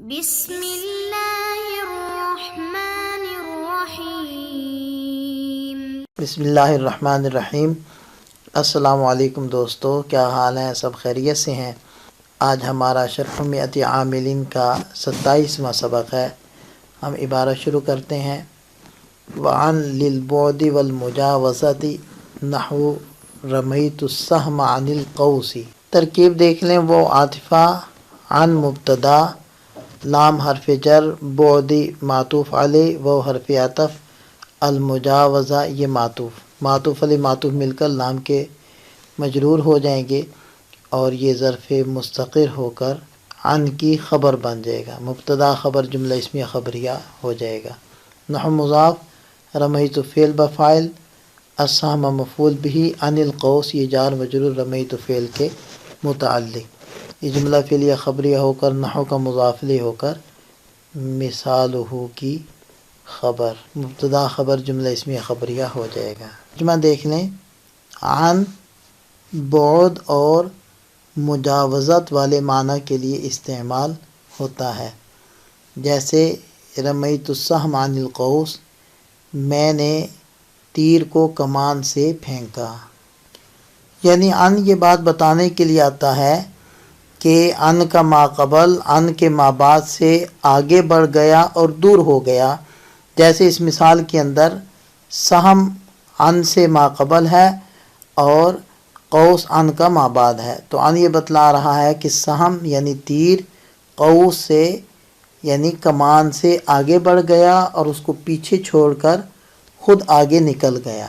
بسم اللہ الرحمن الرحیم۔ بسم اللہ الرحمن الرحیم۔ السلام علیکم دوستو، کیا حال ہیں؟ سب خیریت سے ہیں؟ آج ہمارا شرح مئۃ عاملین کا 27واں سبق ہے۔ ہم عبارت شروع کرتے ہیں۔ وعن للبعد والمجاوزۃ نحو رمیت السہم عن القوس۔ ترکیب دیکھ لیں۔ وہ عاطفہ، عن مبتدا، لام حرف جر، بعد معطوف علیہ، وہ حرف عطف، المجاوزہ یہ معطوف علیہ معطوف مل کر لام کے مجرور ہو جائیں گے اور یہ ظرف مستقر ہو کر عن کی خبر بن جائے گا۔ مبتدا خبر جملہ اسمیہ خبریہ ہو جائے گا۔ نحو مضاف، رمیت فعل بفاعل، السہم مفعول بہ، عن القوس یہ جار مجرور رمیت فعل کے متعلق۔ یہ جملہ فعلیہ خبریہ ہو کر نحو کا مضاف الیہ ہو کر مثالہ کی خبر، مبتدا خبر جملہ اسمیہ خبریہ ہو جائے گا۔ ترجمہ دیکھ لیں۔ عن بعد اور مجاوزت والے معنی کے لیے استعمال ہوتا ہے، جیسے رمیت السہم عن القوس، میں نے تیر کو کمان سے پھینکا۔ یعنی عن یہ بات بتانے کے لیے آتا ہے کہ عن کا ما قبل عن کے ما بعد سے آگے بڑھ گیا اور دور ہو گیا۔ جیسے اس مثال کے اندر سہم عن سے ما قبل ہے اور قوس عن کا ما بعد ہے، تو عن یہ بتلا رہا ہے کہ سہم یعنی تیر قوس سے یعنی کمان سے آگے بڑھ گیا اور اس کو پیچھے چھوڑ کر خود آگے نکل گیا۔